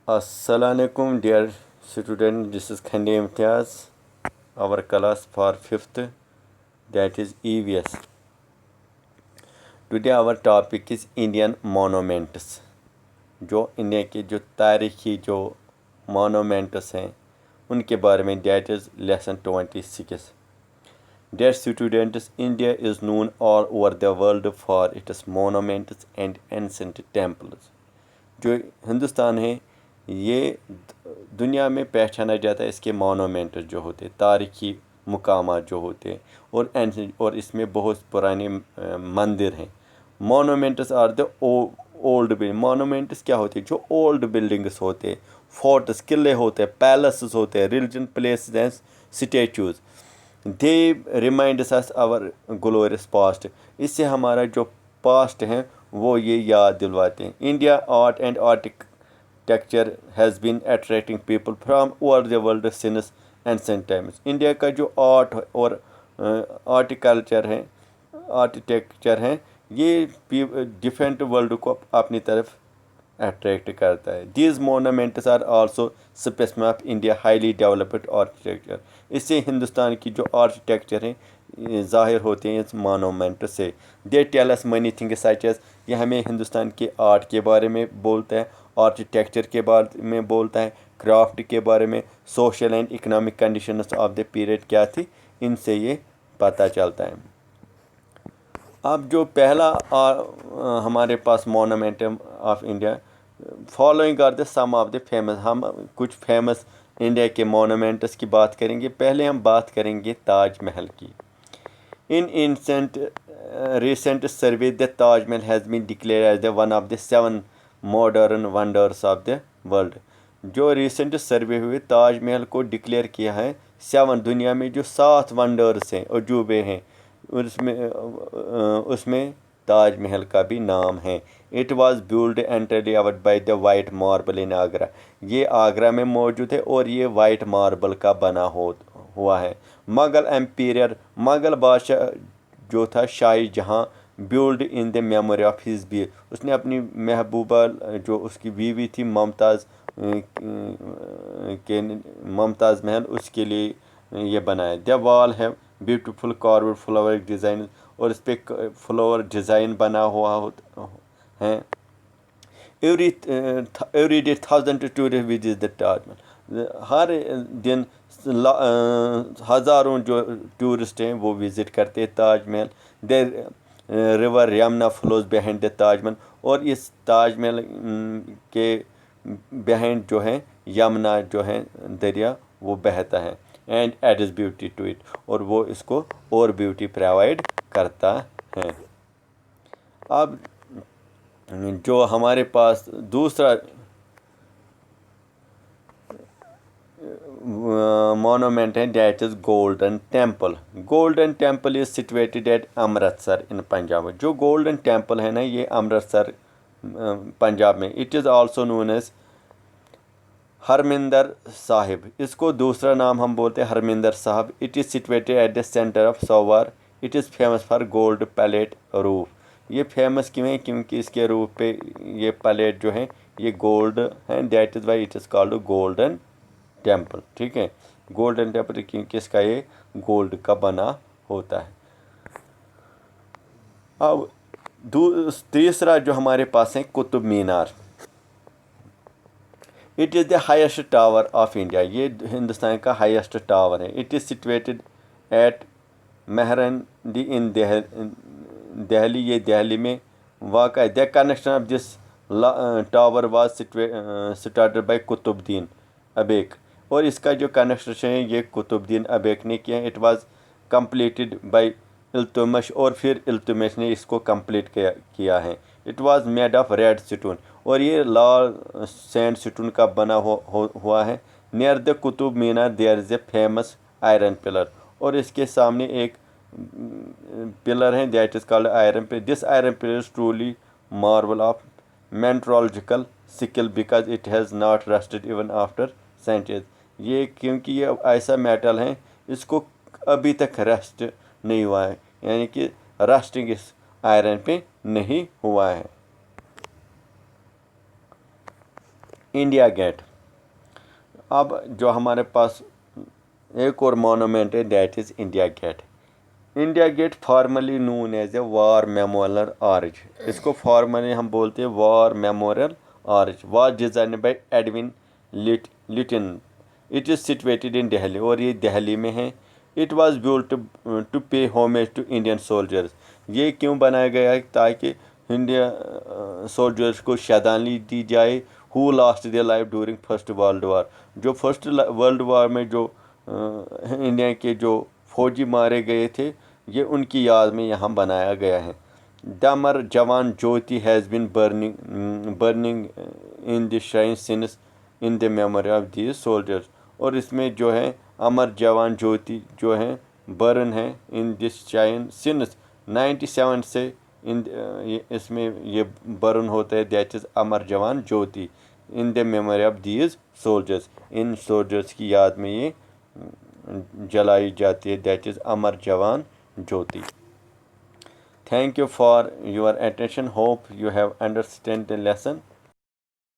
Assalamualaikum dear student, this is Khande Imtiaz, our class for 5th, that is EVS. Today our topic is Indian monuments. जो India के जो तारीखी जो monuments हैं उनके बारे में, that is lesson 26. Dear students, India is known all over the world for its monuments and ancient temples. जो हिंदुस्तान है ये दुनिया में पहचाना जाता है इसके मोनूमेंट जो होते हैं, तारीखी मुकामात जो होते हैं, और इसमें बहुत पुराने मंदिर हैं. Monuments are the old building. Monuments क्या होते हैं? जो ओल्ड बिल्डिंग्स होते हैं, फोर्ट्स, किले होते हैं, पैलेसेस होते हैं, religion places and statues. They reminds us our glorious past. इससे हमारा जो पास्ट है वो ये याद दिलवाते हैं. India art and architecture has been attracting people from over the world since ancient times. India का जो आर्ट और आर्किटेक्चर है ये डिफरेंट वर्ल्ड को अपनी तरफ अट्रैक्ट करता है. These monuments are also specific of India highly developed architecture. इससे हिंदुस्तान की जो आर्किटेक्चर है ज़ाहिर होते हैं इस मोनूमेंट से. They tell us many things such as, ये हमें हिंदुस्तान के आर्ट के बारे में बोलता है, आर्किटेक्चर के बारे में बोलता है, क्राफ्ट के बारे में, social and economic conditions of the period क्या थी, इनसे ये पता चलता है. अब जो पहला हमारे पास monument of India, following are the some of the famous. हम कुछ फेमस इंडिया के मोनूमेंट्स की बात करेंगे. पहले हम बात करेंगे ताज महल की. इन recent survey the Taj Mahal has been declared as the one of the 7 modern wonders of the world. जो रिसेंट सर्वे हुए ताज महल को डिक्लेयर किया है 7 दुनिया में जो 7 वंडर्स हैं, अजूबे हैं, उसमें ताज महल का भी नाम है. It was build entirely out by the white marble in Agra. ये आगरा में मौजूद है और ये वाइट मार्बल का बना हुआ है. मुगल बादशाह जो था Shah Jahan build in the memory of his bee. उसने अपनी महबूबा जो उसकी बीवी थी मुमताज़ महल, उसके लिए ये बनाया. द वॉल है ब्यूटीफुल कार्व्ड फ्लावर डिज़ाइन, और इस पर फ्लावर डिज़ाइन बना हुआ है. Every day thousand tourist visit the Taj Mahal. हर दिन हज़ारों जो टूरिस्ट हैं वो विज़िट करते हैं Taj Mahal. The river Yamuna flows behind the Taj Mahal, और इस ताज महल के बिहाइंड जो है यमुना जो है दरिया वो बहता है. And adds beauty to it, और वो इसको और ब्यूटी प्रोवाइड करता है. अब जो हमारे पास दूसरा मोनूमेंट है that is golden temple. Golden temple is situated at Amritsar in Punjab. जो गोल्डन टेम्पल है ना ये अमृतसर पंजाब में. It is also known as Harmandir Sahib. इसको दूसरा नाम हम बोलते हैं Harmandir Sahib. It is situated at the centre of सोवार. It is famous for gold plated roof. ये फेमस क्यों है? क्योंकि इसके रूफ पे ये पैलेट जो है ये गोल्ड है. That is why it is called golden temple. ठीक है, गोल्डन टेम्पल क्योंकि इसका ये गोल्ड का बना होता है. अब तीसरा जो हमारे पास है Qutub Minar. It is the highest tower of India. ये हिंदुस्तान का हाईएस्ट टावर है. इट इज़ सिचुएटेड एट मेहरंडी इन दिल्ली. ये दिल्ली में वाक़ है. The connection of this tower was started by Qutubuddin Aibak, और इसका जो कनेक्शन है ये कुतुबुद्दीन ऐबक ने किया. It was completed by Iltutmish, और फिर इल्तुतमिश ने इसको कंप्लीट किया है. It was made of red stone, और ये लाल सैंड स्टोन का बना हुआ है. Near the Qutub Minar there is a famous iron pillar, और इसके सामने एक पिलर है that is called iron pillar. This iron pillar is truly marvel of metrological skill because it has not rusted even after centuries. ये क्योंकि ये ऐसा metal है इसको अभी तक रस्ट नहीं हुआ है, यानी कि रस्टिंग इस आयरन पे नहीं हुआ है. India gate. अब जो हमारे पास एक और मोनूमेंट है, that is India gate. India gate formerly known as a war memorial arch. इसको फॉर्मली हम बोलते हैं war memorial arch. Was design by Edwin Lutyens. It is situated in Delhi, और ये दिल्ली में है। It was built to pay homage to Indian soldiers. ये क्यों बनाया गया है? ताकि इंडिया सोल्जर्स को श्रद्धांजलि दी जाए who lost their life during first world war. जो फर्स्ट वर्ल्ड वार में जो इंडिया के जो फौजी मारे गए थे, ये उनकी याद में यहाँ बनाया गया है। The Amar Jawan Jyoti has been burning in the shrine since in the memory of these soldiers. और इसमें जो है अमर जवान ज्योति जो है बर्न है इन दिस श्राइन सिंस 97 से इसमें ये बर्न होता है, that is Amar Jawan Jyoti in the memory of these soldiers. इन सोल्जर्स की याद में ये जलाई जाती है, that is Amar Jawan Jyoti. Thank you for your attention. Hope you have understood the lesson.